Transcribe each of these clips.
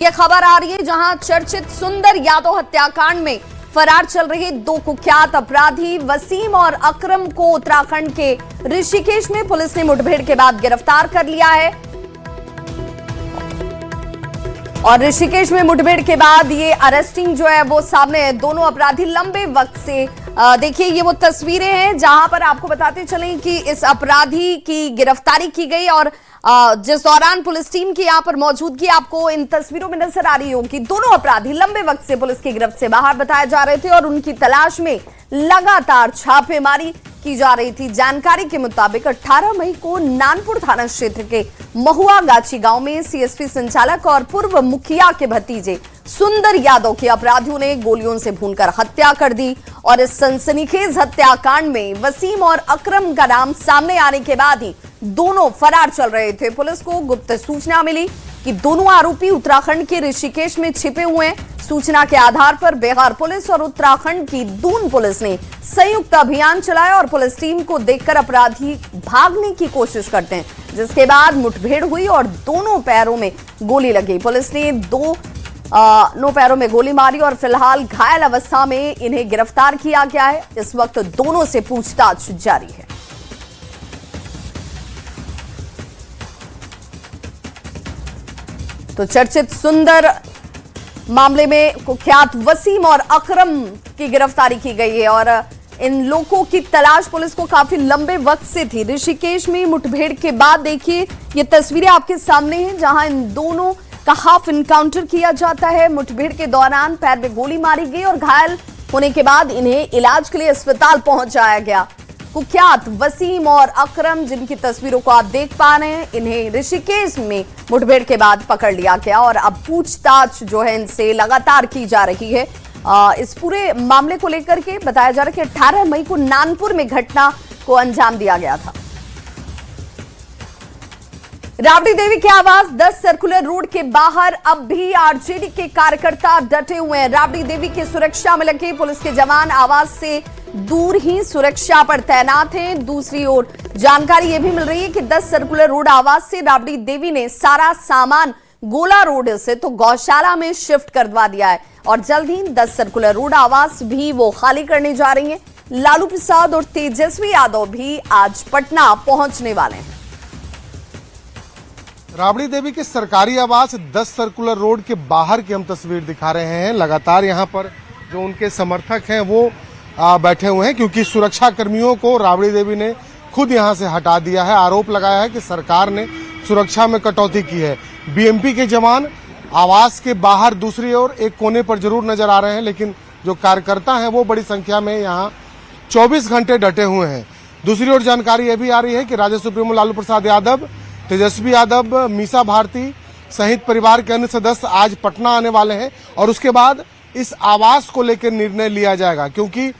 ये खबर आ रही है जहां चर्चित सुंदर यादव हत्याकांड में फरार चल रहे दो कुख्यात अपराधी वसीम और अकरम को उत्तराखंड के ऋषिकेश में पुलिस ने मुठभेड़ के बाद गिरफ्तार कर लिया है। और ऋषिकेश में मुठभेड़ के बाद ये अरेस्टिंग जो है वो सामने है। दोनों अपराधी लंबे वक्त से देखिए ये वो तस्वीरें हैं जहां पर आपको बताते चलें कि इस अपराधी की गिरफ्तारी की गई और जिस दौरान पुलिस टीम की यहां पर मौजूदगी आपको इन तस्वीरों में नजर आ रही होगी। दोनों अपराधी लंबे वक्त से पुलिस की गिरफ्त से बाहर बताए जा रहे थे और उनकी तलाश में लगातार छापेमारी की जा रही थी। जानकारी के मुताबिक 18 मई को नानपुर थाना क्षेत्र के महुआ गाची गांव में सीएसपी संचालक और पूर्व मुखिया के भतीजे सुंदर यादव की अपराधियों ने गोलियों से भूनकर हत्या कर दी। और इस सनसनीखेज हत्याकांड में वसीम और अकरम का नाम सामने आने के बाद ही दोनों फरार चल रहे थे। पुलिस को गुप्त सूचना मिली कि दोनों आरोपी उत्तराखंड के ऋषिकेश में छिपे हुए हैं। सूचना के आधार पर बिहार पुलिस और उत्तराखंड की दून पुलिस ने संयुक्त अभियान चलाया और पुलिस टीम को देखकर अपराधी भागने की कोशिश करते हैं, जिसके बाद मुठभेड़ हुई और दोनों पैरों में गोली लगी। पुलिस ने दोनों पैरों में गोली मारी और फिलहाल घायल अवस्था में इन्हें गिरफ्तार किया गया है। इस वक्त दोनों से पूछताछ जारी है। तो चर्चित सुंदर मामले में कुख्यात वसीम और अकरम की गिरफ्तारी की गई है और इन लोगों की तलाश पुलिस को काफी लंबे वक्त से थी। ऋषिकेश में मुठभेड़ के बाद देखिए ये तस्वीरें आपके सामने हैं जहां इन दोनों का हाफ इनकाउंटर किया जाता है। मुठभेड़ के दौरान पैर में गोली मारी गई और घायल होने के बाद इन्हें इलाज के लिए अस्पताल पहुंचाया गया। कुख्यात वसीम और अकरम जिनकी तस्वीरों को आप देख पा रहे हैं, इन्हें ऋषिकेश में मुठभेड़ के बाद पकड़ लिया गया और अब पूछताछ जो है इनसे लगातार की जा रही है। इस पूरे मामले को लेकर के बताया जा रहा है कि 18 मई को नानपुर में घटना को अंजाम दिया गया था। राबड़ी देवी के आवास 10 सर्कुलर रोड के बाहर अब भी आरजेडी के कार्यकर्ता डटे हुए हैं। राबड़ी देवी की सुरक्षा में लगे पुलिस के जवान आवास से दूर ही सुरक्षा पर तैनात हैं। दूसरी ओर जानकारी यह भी मिल रही है कि 10 सर्कुलर रोड आवास से राबड़ी देवी ने सारा सामान गोला रोड से तो गौशाला में शिफ्ट करवा दिया है और जल्द ही 10 सर्कुलर रोड आवास भी वो खाली करने जा रही हैं। लालू प्रसाद और तेजस्वी यादव भी आज पटना पहुंचने वाले हैं। राबड़ी देवी के सरकारी आवास 10 सर्कुलर रोड के बाहर की हम तस्वीर दिखा रहे हैं। लगातार यहां पर जो उनके समर्थक हैं वो बैठे हुए हैं क्योंकि सुरक्षा कर्मियों को राबड़ी देवी ने खुद यहां से हटा दिया है। आरोप लगाया है कि सरकार ने सुरक्षा में कटौती की है। बीएमपी के जवान आवास के बाहर दूसरी ओर एक कोने पर जरूर नजर आ रहे हैं, लेकिन जो कार्यकर्ता हैं वो बड़ी संख्या में यहां 24 घंटे डटे हुए हैं। दूसरी ओर जानकारी यह भी आ रही है कि राजद सुप्रीमो लालू प्रसाद यादव, तेजस्वी यादव, मीसा भारती सहित परिवार के अन्य सदस्य आज पटना आने वाले हैं और उसके बाद इस आवास को लेकर निर्णय लिया जाएगा, क्योंकि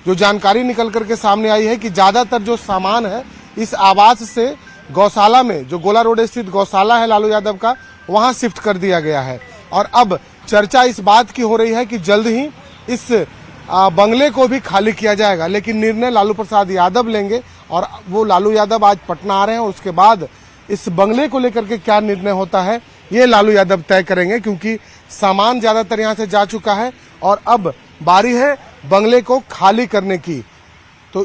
जो जानकारी निकल करके सामने आई है कि ज्यादातर जो सामान है इस आवास से गौशाला में, जो गोला रोड स्थित गौशाला है लालू यादव का, वहां शिफ्ट कर दिया गया है। और अब चर्चा इस बात की हो रही है कि जल्द ही इस बंगले को भी खाली किया जाएगा, लेकिन निर्णय लालू प्रसाद यादव लेंगे और वो लालू यादव आज पटना आ रहे हैं। उसके बाद इस बंगले को लेकर के क्या निर्णय होता है ये लालू यादव तय करेंगे, क्योंकि सामान ज्यादातर यहां से जा चुका है और अब बारी है बंगले को खाली करने की। तो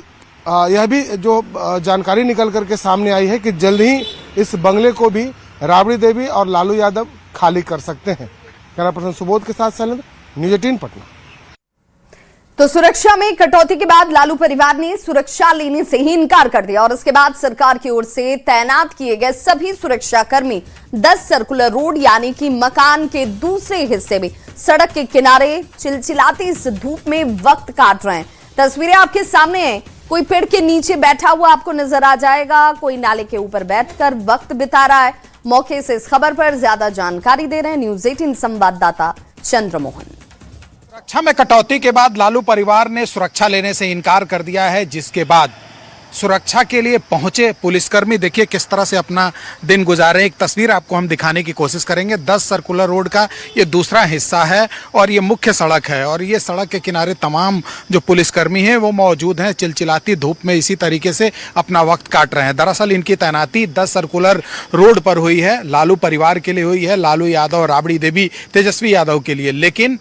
यह भी जो जानकारी निकल करके सामने आई है कि जल्द ही इस बंगले को भी राबड़ी देवी और लालू यादव खाली कर सकते हैं। कैमरा पर्सन सुबोध के साथ शैलेंद्र, न्यूज़ 18 पटना। तो सुरक्षा में कटौती के बाद लालू परिवार ने सुरक्षा लेने से ही इनकार कर दिया और उसके बाद सरकार की ओर से तैनात किए गए सभी सुरक्षाकर्मी 10 सर्कुलर रोड यानी कि मकान के दूसरे हिस्से में सड़क के किनारे चिलचिलाती इस धूप में वक्त काट रहे हैं। तस्वीरें आपके सामने हैं। कोई पेड़ के नीचे बैठा हुआ आपको नजर आ जाएगा, कोई नाले के ऊपर बैठकर वक्त बिता रहा है। मौके से इस खबर पर ज्यादा जानकारी दे रहे हैं न्यूज़ 18 संवाददाता चंद्रमोहन। सुरक्षा में कटौती के बाद लालू परिवार ने सुरक्षा लेने से इनकार कर दिया है, जिसके बाद सुरक्षा के लिए पहुंचे पुलिसकर्मी देखिए किस तरह से अपना दिन गुजारे। एक तस्वीर आपको हम दिखाने की कोशिश करेंगे। 10 सर्कुलर रोड का ये दूसरा हिस्सा है और ये मुख्य सड़क है और ये सड़क के किनारे तमाम जो पुलिसकर्मी हैं वो मौजूद हैं। चिलचिलाती धूप में इसी तरीके से अपना वक्त काट रहे हैं। दरअसल इनकी तैनाती 10 सर्कुलर रोड पर हुई है, लालू परिवार के लिए हुई है, लालू यादव, राबड़ी देवी, तेजस्वी यादव के लिए। लेकिन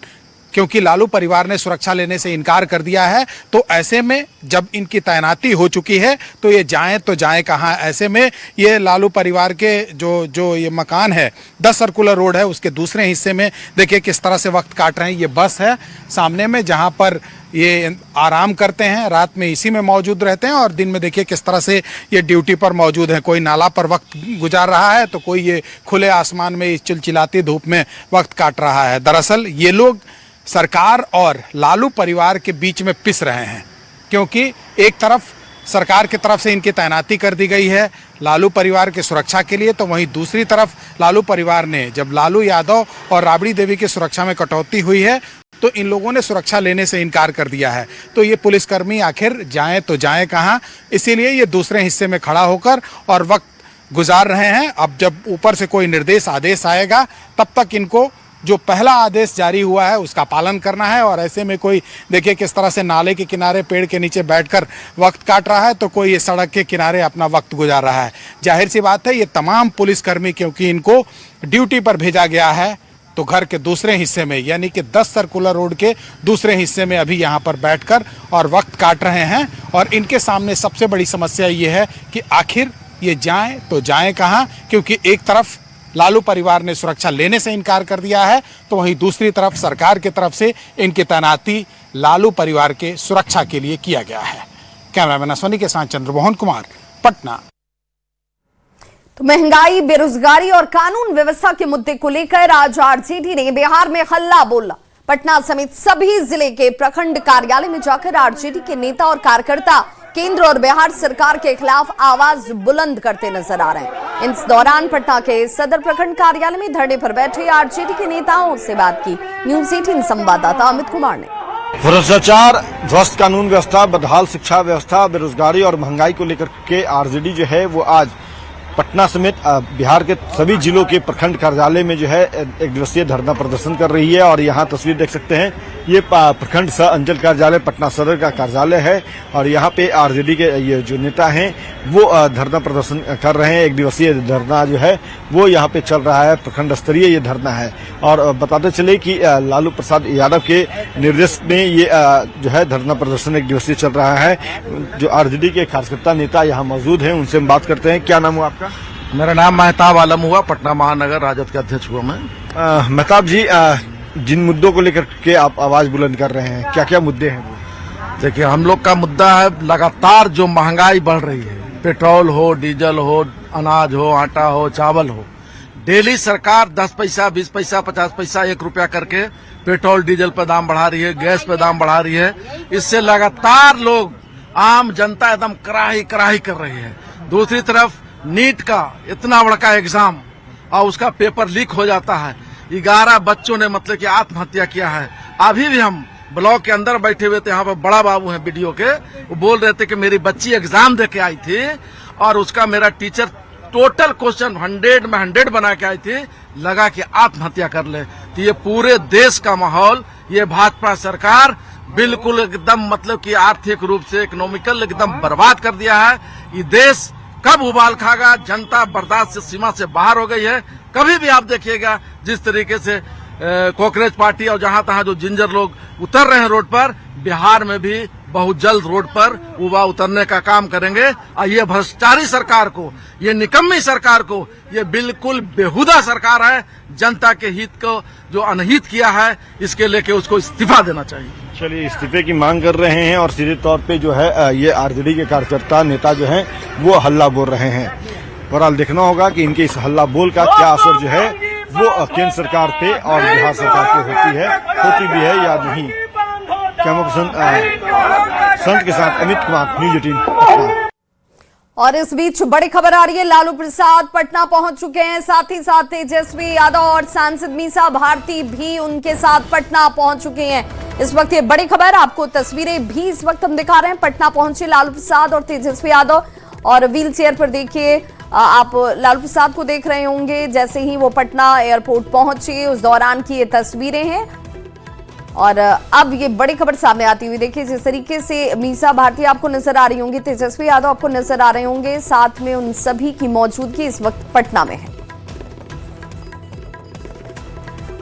क्योंकि लालू परिवार ने सुरक्षा लेने से इनकार कर दिया है तो ऐसे में जब इनकी तैनाती हो चुकी है तो ये जाएं कहाँ। ऐसे में ये लालू परिवार के जो ये मकान है 10 सर्कुलर रोड है उसके दूसरे हिस्से में देखिए किस तरह से वक्त काट रहे हैं। ये बस है सामने में जहाँ पर ये आराम करते हैं, रात में इसी में मौजूद रहते हैं और दिन में देखिए किस तरह से ये ड्यूटी पर मौजूद है। कोई नाला पर वक्त गुजार रहा है तो कोई ये खुले आसमान में इस चिलचिलाती धूप में वक्त काट रहा है। दरअसल ये लोग सरकार और लालू परिवार के बीच में पिस रहे हैं क्योंकि एक तरफ सरकार की तरफ से इनकी तैनाती कर दी गई है लालू परिवार की सुरक्षा के लिए, तो वहीं दूसरी तरफ लालू परिवार ने जब लालू यादव और राबड़ी देवी की सुरक्षा में कटौती हुई है तो इन लोगों ने सुरक्षा लेने से इनकार कर दिया है। तो ये पुलिसकर्मी आखिर जाएं तो जाएं कहाँ, इसीलिए ये दूसरे हिस्से में खड़ा होकर और वक्त गुजार रहे हैं। अब जब ऊपर से कोई निर्देश आदेश आएगा तब तक इनको जो पहला आदेश जारी हुआ है उसका पालन करना है। और ऐसे में कोई देखिए किस तरह से नाले के किनारे पेड़ के नीचे बैठकर वक्त काट रहा है तो कोई ये सड़क के किनारे अपना वक्त गुजार रहा है। जाहिर सी बात है ये तमाम पुलिसकर्मी क्योंकि इनको ड्यूटी पर भेजा गया है तो घर के दूसरे हिस्से में यानी कि 10 सर्कुलर रोड के दूसरे हिस्से में अभी यहाँ पर बैठकर और वक्त काट रहे हैं। और इनके सामने सबसे बड़ी समस्या ये है कि आखिर ये जाएं तो जाएं कहाँ, क्योंकि एक तरफ लालू परिवार ने सुरक्षा लेने से इनकार कर दिया है तो वहीं दूसरी तरफ सरकार की तरफ से इनकी तैनाती लालू परिवार के सुरक्षा के लिए किया गया है। कैमरामैन अश्वनी के साथ चंद्रमोहन कुमार, पटना। तो महंगाई, बेरोजगारी और कानून व्यवस्था के मुद्दे को लेकर आज आरजेडी ने बिहार में हल्ला बोला। पटना समेत सभी जिले के प्रखंड कार्यालय में जाकर आरजेडी के नेता और कार्यकर्ता केंद्र और बिहार सरकार के खिलाफ आवाज बुलंद करते नजर आ रहे हैं। इस दौरान पटना के सदर प्रखंड कार्यालय में धरने पर बैठे आरजेडी के नेताओं से बात की न्यूज़ 18 संवाददाता अमित कुमार ने। भ्रष्टाचार, ध्वस्त कानून व्यवस्था, बदहाल शिक्षा व्यवस्था, बेरोजगारी और महंगाई को लेकर के आरजेडी जो है वो आज पटना समेत बिहार के सभी जिलों के प्रखंड कार्यालय में जो है एक दिवसीय धरना प्रदर्शन कर रही है। और यहाँ तस्वीर देख सकते हैं, ये प्रखंड सह अंचल कार्यालय पटना सदर का कार्यालय है और यहाँ पे आरजेडी के ये जो नेता हैं वो धरना प्रदर्शन कर रहे हैं। एक दिवसीय धरना जो है वो यहाँ पे चल रहा है, प्रखंड स्तरीय ये धरना है। और बताते चले कि लालू प्रसाद यादव के निर्देश में ये जो है धरना प्रदर्शन एक दिवसीय चल रहा है। जो आरजेडी के कार्यकर्ता नेता यहाँ मौजूद हैं उनसे हम बात करते हैं। क्या नाम हुआ आपका? मेरा नाम मेहताब आलम हुआ, पटना महानगर राजद के अध्यक्ष हुआ मैं। मेहताब जी, जिन मुद्दों को लेकर के आप आवाज बुलंद कर रहे हैं, क्या क्या मुद्दे हैं वो? देखिए, हम लोग का मुद्दा है लगातार जो महंगाई बढ़ रही है, पेट्रोल हो, डीजल हो, अनाज हो, आटा हो, चावल हो, डेली सरकार 10 पैसा, 20 पैसा, 50 पैसा, 1 रुपया करके पेट्रोल डीजल पे दाम बढ़ा रही है, गैस पे दाम बढ़ा रही है। इससे लगातार लोग, आम जनता एकदम कराही कराही कर रही है। दूसरी तरफ नीट का इतना बड़ा एग्जाम और उसका पेपर लीक हो जाता है। 11 बच्चों ने मतलब कि आत्महत्या किया है। अभी भी हम ब्लॉक के अंदर बैठे हुए थे, यहाँ पर बड़ा बाबू हैं वीडियो के, वो बोल रहे थे कि मेरी बच्ची एग्जाम दे के आई थी और उसका मेरा टीचर टोटल क्वेश्चन 100 में 100 बना के आई थी, लगा कि आत्महत्या कर ले। तो ये पूरे देश का माहौल, ये भाजपा सरकार बिल्कुल एकदम मतलब कि आर्थिक रूप से, इकोनॉमिकल एकदम बर्बाद कर दिया है। ये देश कब उबाल खागा, जनता बर्दाश्त से सीमा से बाहर हो गई है। कभी भी आप देखिएगा जिस तरीके से कांग्रेस पार्टी और जहां तहां जो जिंजर लोग उतर रहे हैं रोड पर, बिहार में भी बहुत जल्द रोड पर युवा उतरने का काम करेंगे। और ये भ्रष्टाचारी सरकार को, ये निकम्मी सरकार को, ये बिल्कुल बेहुदा सरकार है। जनता के हित को जो अनहित किया है, इसके लेके उसको इस्तीफा देना चाहिए। चलिए, इस्तीफे की मांग कर रहे हैं और सीधे तौर पे जो है ये आरजेडी के कार्यकर्ता नेता जो हैं वो हल्ला बोल रहे हैं। बहरहाल देखना होगा कि इनके इस हल्ला बोल का क्या असर जो है वो केंद्र सरकार पे और बिहार सरकार पे होती भी है या नहीं। कैमरा पर्सन संत के साथ अमित कुमार, न्यूज़ 18 पटना। और इस बीच बड़ी खबर आ रही है, लालू प्रसाद पटना पहुंच चुके हैं। साथ ही साथ तेजस्वी यादव और सांसद मीसा भारती भी उनके साथ पटना पहुंच चुके हैं। इस वक्त ये बड़ी खबर, आपको तस्वीरें भी इस वक्त हम दिखा रहे हैं। पटना पहुंचे लालू प्रसाद और तेजस्वी यादव और व्हील चेयर पर देखिए आप लालू प्रसाद को देख रहे होंगे। जैसे ही वो पटना एयरपोर्ट पहुंचे उस दौरान की ये तस्वीरें हैं। और अब ये बड़ी खबर सामने आती हुई देखिए, जिस तरीके से मीसा भारती आपको नजर आ रही होंगी, तेजस्वी यादव आपको नजर आ रहे होंगे, साथ में उन सभी की मौजूदगी इस वक्त पटना में है।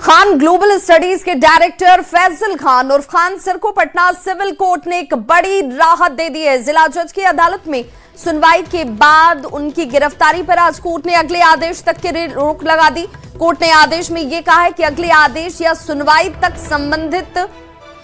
खान ग्लोबल स्टडीज के डायरेक्टर फैजल खान उर्फ खान सर को पटना सिविल कोर्ट ने एक बड़ी राहत दे दी है। जिला जज की अदालत में सुनवाई के बाद उनकी गिरफ्तारी पर आज कोर्ट ने अगले आदेश तक की रोक लगा दी। कोर्ट ने आदेश में यह कहा है कि अगले आदेश या सुनवाई तक संबंधित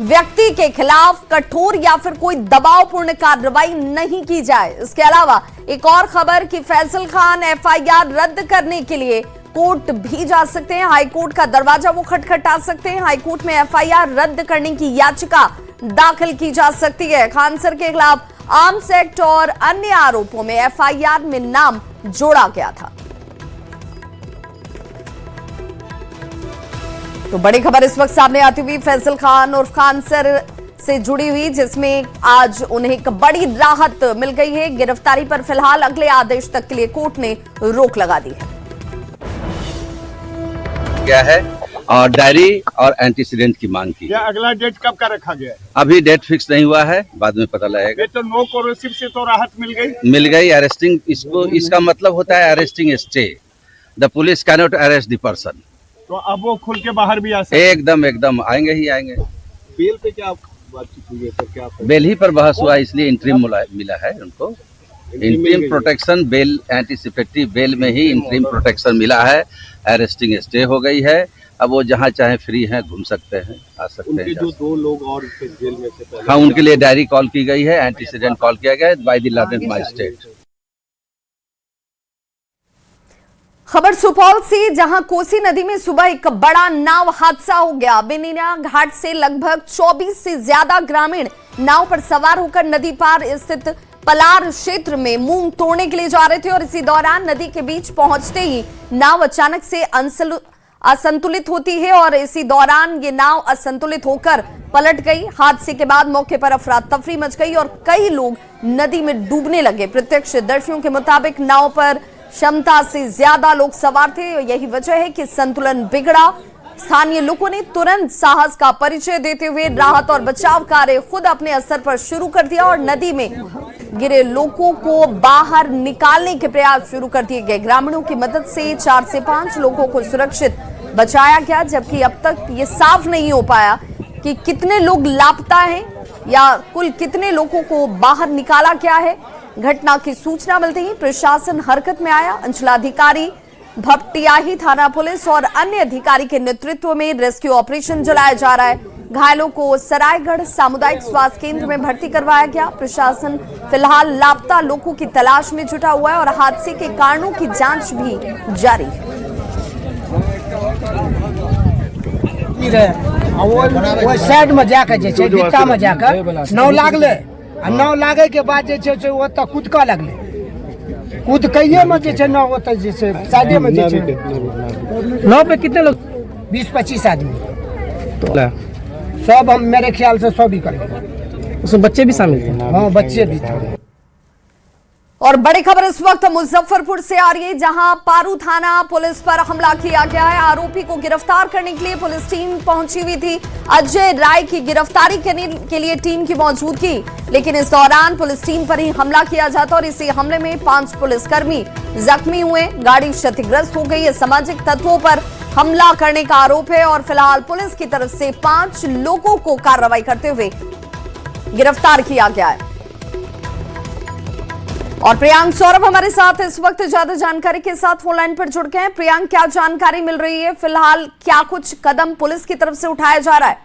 व्यक्ति के खिलाफ कठोर या फिर कोई दबावपूर्ण कार्रवाई नहीं की जाए। इसके अलावा एक और खबर कि फैजल खान एफआईआर रद्द करने के लिए कोर्ट भी जा सकते हैं। हाईकोर्ट का दरवाजा वो खटखटा सकते हैं। हाईकोर्ट में एफआईआर रद्द करने की याचिका दाखिल की जा सकती है। खान सर के खिलाफ आर्म्स एक्ट और अन्य आरोपों में एफआईआर में नाम जोड़ा गया था। तो बड़ी खबर इस वक्त सामने आती हुई फैजल खान और खान सर से जुड़ी हुई, जिसमें आज उन्हें एक बड़ी राहत मिल गई है। गिरफ्तारी पर फिलहाल अगले आदेश तक के लिए कोर्ट ने रोक लगा दी है। क्या है और डायरी और एंटीसीडेंट की मांग की। अगला डेट कब का रखा गया है? अभी डेट फिक्स नहीं हुआ है, बाद में पता लगेगा। ये तो नो कोरोसिव से तो राहत मिल गई। अरेस्टिंग इसका मतलब होता है arresting stay. The police can not arrest the person. तो अब वो खुल के बाहर भी आ सकते? एकदम आएंगे ही आएंगे। बेल पे क्या बातचीत हुई है सर? क्या बेल ही पर बहस हुआ, इसलिए इंटरिम मिला है उनको। Interim protection bail, anticipatory bail में ही इंटरिम प्रोटेक्शन मिला है। अरेस्टिंग स्टे हो गई है। अब वो जहाँ चाहे फ्री हैं, घूम सकते हैं, आ सकते हैं। जो 2 लोग और जेल में से पहले, हाँ, उनके लिए डायरी कॉल की गई है, एंटीसीडेंट कॉल किया गया है बाय द लादेन मजिस्ट्रेट। खबर सुपौल से, जहां कोसी नदी में सुबह एक बड़ा नाव हादसा हो गया। बेनीना घाट से लगभग 24 से ज्यादा ग्रामीण नाव पर सवार होकर नदी पार स्थित पलार क्षेत्र में मूंग तोड़ने के लिए जा रहे थे और इसी दौरान नदी के बीच पहुंचते ही नाव अचानक से असंतुलित होती है और इसी दौरान ये नाव असंतुलित होकर पलट गई। हादसे के बाद मौके पर अफरा तफरी मच गई और कई लोग नदी में डूबने लगे। प्रत्यक्षदर्शियों के मुताबिक नाव पर क्षमता से ज्यादा लोग सवार थे और यही वजह है कि संतुलन बिगड़ा। स्थानीय लोगों ने तुरंत साहस का परिचय देते हुए राहत और बचाव कार्य खुद अपने स्तर पर शुरू कर दिया और नदी में गिरे लोगों को बाहर निकालने के प्रयास शुरू कर दिए गए। ग्रामीणों की मदद से 4 से 5 लोगों को सुरक्षित बचाया गया, जबकि अब तक ये साफ नहीं हो पाया कि कितने लोग लापता हैं या कुल कितने लोगों को बाहर निकाला गया है। घटना की सूचना मिलते ही प्रशासन हरकत में आया। अंचलाधिकारी भपटियाही थाना पुलिस और अन्य अधिकारी के नेतृत्व में रेस्क्यू ऑपरेशन चलाया जा रहा है। घायलों को सरायगढ़ सामुदायिक स्वास्थ्य केंद्र में भर्ती करवाया गया। प्रशासन फिलहाल लापता लोगों की तलाश में जुटा हुआ है और हादसे के कारणों की जांच भी जारी है। वो साइड में जाकर डिक्का में जाकर नाव लागले, नाव लागे के बाद ओतऽ कूदका लगले। कूदकइये में नाव ओतऽ साइडे में नाव पे कितने लोग? 20-25 आदमी। तो सब हम मेरे ख्याल से 100 भी करेंगे। उसमें बच्चे भी शामिल थे? हाँ, बच्चे भी थे। और बड़ी खबर इस वक्त मुजफ्फरपुर से आ रही है, जहां पारू थाना पुलिस पर हमला किया गया है। आरोपी को गिरफ्तार करने के लिए पुलिस टीम पहुंची हुई थी। अजय राय की गिरफ्तारी करने के लिए टीम की मौजूदगी, लेकिन इस दौरान पुलिस टीम पर ही हमला किया जाता और इसी हमले में 5 पुलिसकर्मी जख्मी हुए, गाड़ी क्षतिग्रस्त हो गई। सामाजिक तत्वों पर हमला करने का आरोप है और फिलहाल पुलिस की तरफ से 5 लोगों को कार्रवाई करते हुए गिरफ्तार किया गया है। और प्रियांक सौरभ हमारे साथ इस वक्त ज्यादा जानकारी के साथ फोन लाइन पर जुड़ गए हैं। प्रियांक, क्या जानकारी मिल रही है? फिलहाल क्या कुछ कदम पुलिस की तरफ से उठाया जा रहा है?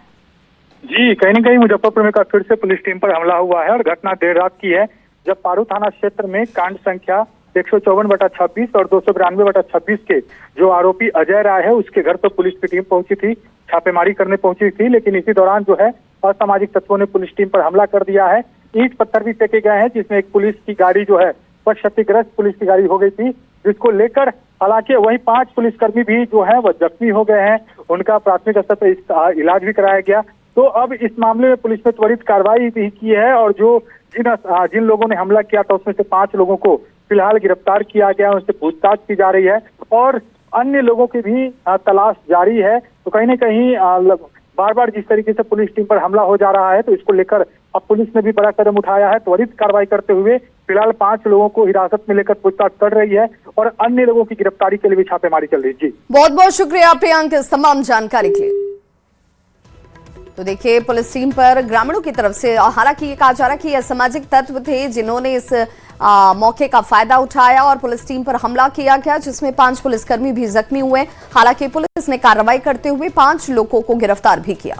जी, कहीं न कहीं मुजफ्फरपुर में फिर से पुलिस टीम पर हमला हुआ है और घटना देर रात की है, जब पारू थाना क्षेत्र में कांड संख्या 154/26 और 292/26 के जो आरोपी अजय राय है उसके घर पर पुलिस की टीम पहुंची थी, छापेमारी करने पहुंची थी। लेकिन इसी दौरान जो है असामाजिक तत्वों ने पुलिस टीम पर हमला कर दिया है। ईंट पत्थर भी फेंके गए हैं, जिसमें एक पुलिस की गाड़ी जो है वह क्षतिग्रस्त पुलिस की गाड़ी हो गई थी, जिसको लेकर हालांकि वही 5 पुलिसकर्मी भी जो है वह जख्मी हो गए हैं। उनका प्राथमिक स्तर पर इलाज भी कराया गया। तो अब इस मामले में पुलिस ने त्वरित कार्रवाई भी की है और जो जिन लोगों ने हमला किया था उसमें से 5 लोगों को फिलहाल गिरफ्तार किया गया, उनसे पूछताछ की जा रही है और अन्य लोगों की भी तलाश जारी है। तो कहीं न कहीं बार बार जिस तरीके से पुलिस टीम पर हमला हो जा रहा है तो इसको लेकर अब पुलिस ने भी बड़ा कदम उठाया है। त्वरित कार्रवाई करते हुए फिलहाल 5 लोगों को हिरासत में लेकर पूछताछ कर रही है और अन्य लोगों की गिरफ्तारी के लिए भी छापेमारी चल रही है। जी बहुत बहुत शुक्रिया प्रियंक इस तमाम जानकारी के लिए। तो देखिए पुलिस टीम पर ग्रामीणों की तरफ से, हालांकि ये कहा जा रहा है कि ये असामाजिक तत्व थे जिन्होंने इस मौके का फायदा उठाया और पुलिस टीम पर हमला किया गया, जिसमें 5 पुलिसकर्मी भी जख्मी हुए। हालांकि पुलिस ने कार्रवाई करते हुए 5 लोगों को गिरफ्तार भी किया।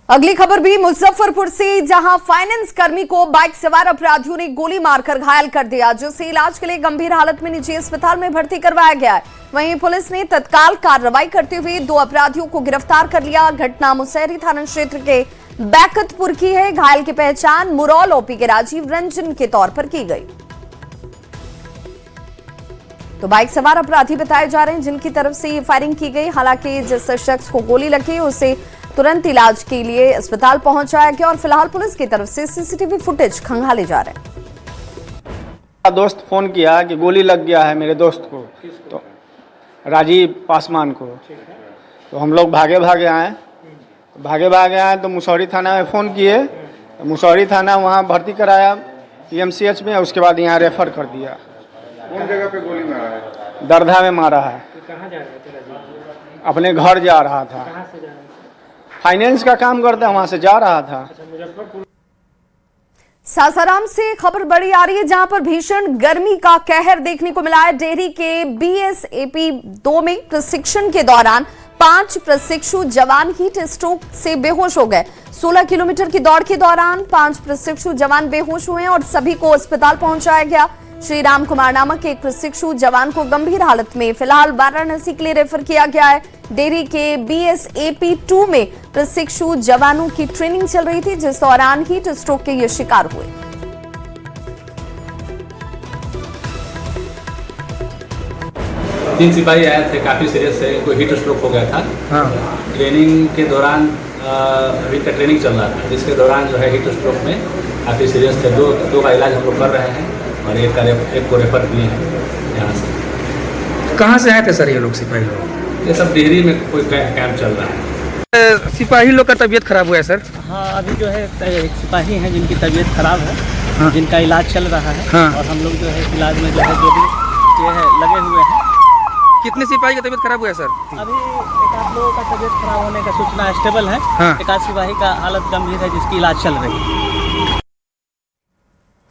अगली खबर भी मुजफ्फरपुर से, जहां फाइनेंस कर्मी को बाइक सवार अपराधियों ने गोली मारकर घायल कर दिया, जिसे इलाज के लिए गंभीर हालत में निजी अस्पताल में भर्ती करवाया गया है। वहीं पुलिस ने तत्काल कार्रवाई करते हुए 2 अपराधियों को गिरफ्तार कर लिया। घटना मुसहरी थाना क्षेत्र के बैकतपुर की है। घायल की पहचान मुरौल ओपी के राजीव रंजन के तौर पर की गई। तो बाइक सवार अपराधी बताए जा रहे हैं जिनकी तरफ से ये फायरिंग की गई। हालांकि जिस शख्स को गोली लगी उसे तुरंत इलाज के लिए अस्पताल पहुंचाया गया और फिलहाल पुलिस की तरफ से सीसीटीवी फुटेज खंगाले जा रहे हैं। दोस्त फोन किया कि गोली लग गया है मेरे दोस्त को, तो राजीव पासवान को। तो हम लोग भागे आए तो मुसहरी थाना में फ़ोन किए। तो मुसहरी थाना वहाँ भर्ती कराया PMCH में, उसके बाद यहाँ रेफर कर दिया। कौन जगह पे गोली मारा है? दरधा में मारा है। कहाँ जा रहे थे राजीव? अपने घर जा रहा था। कहाँ से जा रहे थे? फाइनेंस का काम करता है, वहाँ से जा रहा था। सासाराम से खबर बड़ी आ रही है, जहां पर भीषण गर्मी का कहर देखने को मिला है। डेहरी के BSAP 2 में प्रशिक्षण के दौरान 5 प्रशिक्षु जवान हीट स्ट्रोक से बेहोश हो गए। 16 किलोमीटर की दौड़ के दौरान 5 प्रशिक्षु जवान बेहोश हुए और सभी को अस्पताल पहुंचाया गया। श्री राम कुमार नामक एक प्रशिक्षु जवान को गंभीर हालत में फिलहाल वाराणसी के लिए रेफर किया गया है। डेहरी के BSAP 2 में प्रशिक्षु जवानों की ट्रेनिंग चल रही थी, जिस दौरान हीट स्ट्रोक के ये शिकार हुए। 3 सिपाही आए थे, काफ़ी सीरियस है, इनको हीट स्ट्रोक हो गया था। ट्रेनिंग के दौरान अभी तक ट्रेनिंग चल रहा था, जिसके दौरान जो है हीट स्ट्रोक में काफ़ी सीरियस थे। दो का इलाज हम लोग कर रहे हैं और एक को रेफर किए हैं यहाँ से। कहाँ से आए थे सर ये लोग सिपाही लोग? ये सब डेहरी में कोई कैंप चल रहा है। सिपाही लोग का तबीयत खराब हुआ है सर? हाँ, अभी जो है एक सिपाही हैं जिनकी तबीयत खराब है। हाँ। जिनका इलाज चल रहा है। हाँ। और हम लोग जो है इलाज में जो है जो भी ये है लगे हुए हैं। कितने सिपाही का तबीयत खराब हुआ है सर? अभी एक आध लोगों का तबीयत खराब होने का सूचना स्टेबल है। हाँ। एक आध सिपाही का हालत गंभीर है जिसकी इलाज चल रही है।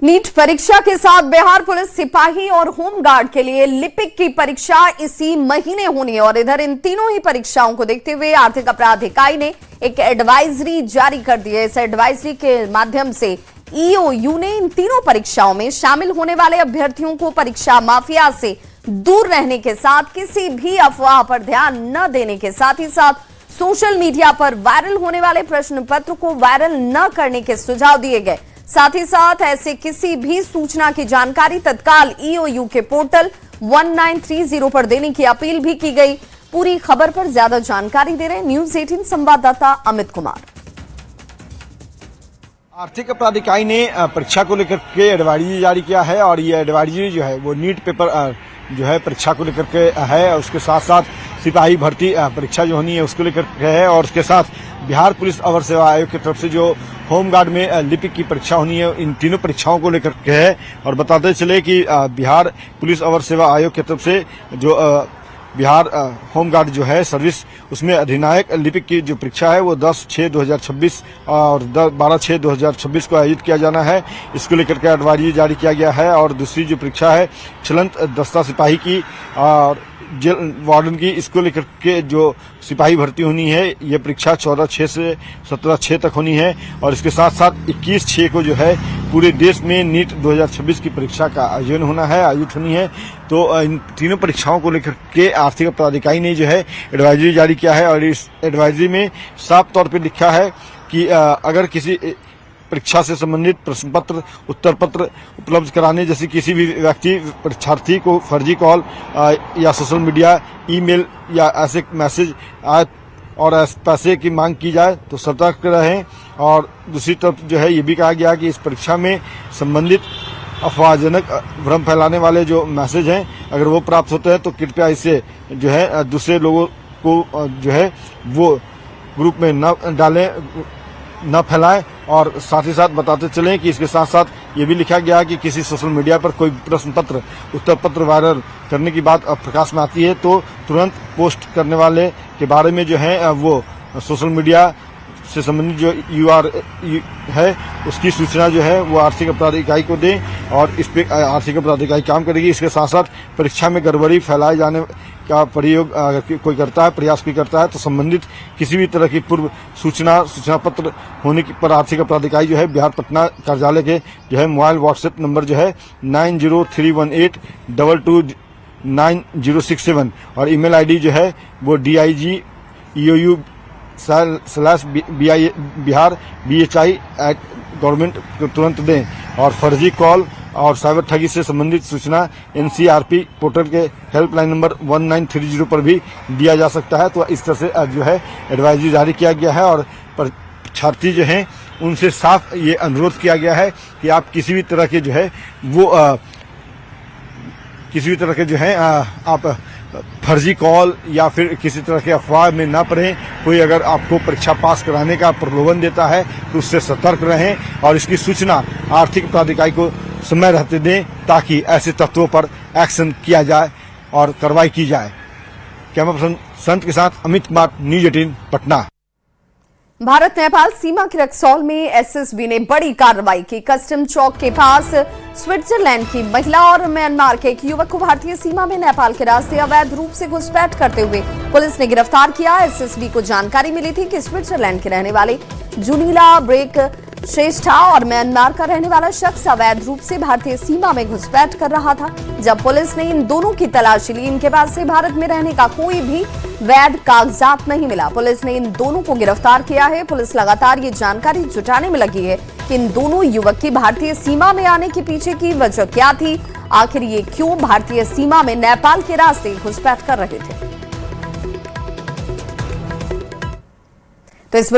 नीट परीक्षा के साथ बिहार पुलिस सिपाही और होमगार्ड के लिए लिपिक की परीक्षा इसी महीने होनी है और इधर इन तीनों ही परीक्षाओं को देखते हुए आर्थिक अपराध इकाई ने एक एडवाइजरी जारी कर दी है। इस एडवाइजरी के माध्यम से EOU ने इन तीनों परीक्षाओं में शामिल होने वाले अभ्यर्थियों को परीक्षा माफिया से दूर रहने के साथ किसी भी अफवाह पर ध्यान न देने के साथ ही साथ सोशल मीडिया पर वायरल होने वाले प्रश्न पत्र को वायरल न करने के सुझाव दिए गए। साथ ही साथ ऐसे किसी भी सूचना की जानकारी तत्काल EOU के पोर्टल 1930 पर देने की अपील भी की गई। पूरी खबर पर ज्यादा जानकारी दे रहे न्यूज 18 संवाददाता अमित कुमार। आर्थिक अपराध इकाई ने परीक्षा को लेकर के एडवाइजरी जारी किया है और ये एडवाइजरी जो है वो नीट पेपर जो है परीक्षा को लेकर के है। उसके साथ साथ सिपाही भर्ती परीक्षा जो होनी है उसको लेकर के है और उसके साथ बिहार पुलिस अवर सेवा आयोग की तरफ से जो होमगार्ड में लिपिक की परीक्षा होनी है इन तीनों परीक्षाओं को लेकर के है। और बताते चले कि बिहार पुलिस अवर सेवा आयोग की तरफ से जो बिहार होमगार्ड जो है सर्विस उसमें अधिनायक लिपिक की जो परीक्षा है वो 10/6/2026 और 12/6/2026 को आयोजित किया जाना है। इसको लेकर के एडवाइजरी जारी किया गया है। और दूसरी जो परीक्षा है चलंत दस्ता सिपाही की और जेल वार्डन की, इसको लेकर के जो सिपाही भर्ती होनी है ये परीक्षा 14/6 से 17/6 तक होनी है। और इसके साथ साथ 21/6 को जो है पूरे देश में नीट 2026 की परीक्षा का आयोजन आयोजित होनी है। तो इन तीनों परीक्षाओं को लेकर के आर्थिक अपराध इकाई ने जो है एडवाइजरी जारी किया है और इस एडवाइजरी में साफ तौर पर लिखा है कि अगर किसी परीक्षा से संबंधित प्रश्न पत्र, उत्तर पत्र उपलब्ध कराने जैसी किसी भी व्यक्ति परीक्षार्थी को फर्जी कॉल या सोशल मीडिया, ईमेल या ऐसे मैसेज आए और पैसे की मांग की जाए तो सतर्क रहें। और दूसरी तरफ जो है ये भी कहा गया कि इस परीक्षा में संबंधित अफवाहजनक भ्रम फैलाने वाले जो मैसेज हैं अगर वो प्राप्त होते हैं तो कृपया इसे जो है दूसरे लोगों को जो है वो ग्रुप में न डालें, न फैलाएं। और साथ ही साथ बताते चलें कि इसके साथ साथ ये भी लिखा गया है कि किसी सोशल मीडिया पर कोई प्रश्न पत्र, उत्तर पत्र वायरल करने की बात प्रकाश में आती है तो तुरंत पोस्ट करने वाले के बारे में जो है वो सोशल मीडिया से संबंधित जो URL है उसकी सूचना जो है वो आर्थिक अपराध इकाई को दें और इस पे आर्थिक अपराध इकाई काम करेगी। इसके साथ साथ परीक्षा में गड़बड़ी फैलाए जाने का प्रयोग अगर कोई करता है, प्रयास कोई करता है तो संबंधित किसी भी तरह की पूर्व सूचना पत्र होने की पर आर्थिक अपराध इकाई जो है बिहार पटना कार्यालय के जो है मोबाइल व्हाट्सएप नंबर जो है 9031822967 और ईमेल आईडी जो है वो digeu/bihar@government को तुरंत दें। और फर्जी कॉल और साइबर ठगी से संबंधित सूचना NCRP पोर्टल के हेल्पलाइन नंबर 1930 पर भी दिया जा सकता है। तो इस तरह से जो है एडवाइजरी जारी किया गया है और छात्री जो हैं उनसे साफ ये अनुरोध किया गया है कि आप किसी भी तरह के जो है वो किसी भी तरह के जो है आप फर्जी कॉल या फिर किसी तरह के अफवाह में ना पड़ें। कोई अगर आपको परीक्षा पास कराने का प्रलोभन देता है तो उससे सतर्क रहें और इसकी सूचना आर्थिक अपराध इकाई को समय रहते दें ताकि ऐसे तत्वों पर एक्शन किया जाए और कार्रवाई की जाए। कैमरा पर्सन संत के साथ अमित कुमार, न्यूज 18 पटना। भारत नेपाल सीमा के रक्सौल में एसएसबी ने बड़ी कार्रवाई की। कस्टम चौक के पास स्विट्जरलैंड की महिला और म्यांमार के एक युवक को भारतीय सीमा में नेपाल के रास्ते अवैध रूप से घुसपैठ करते हुए पुलिस ने गिरफ्तार किया। एसएसबी को जानकारी मिली थी कि स्विट्जरलैंड के रहने वाले जुनीला ब्रेक श्रेष्ठा और म्यांमार का रहने वाला शख्स अवैध रूप से भारतीय सीमा में घुसपैठ कर रहा था। जब पुलिस ने इन दोनों की तलाशी ली, इनके पास से भारत में रहने का कोई भी वैध कागजात नहीं मिला। पुलिस ने इन दोनों को गिरफ्तार किया है। पुलिस लगातार ये जानकारी जुटाने में लगी है कि इन दोनों युवक की भारतीय सीमा में आने के पीछे की वजह क्या थी, आखिर ये क्यों भारतीय सीमा में नेपाल के रास्ते घुसपैठ कर रहे थे। तो इस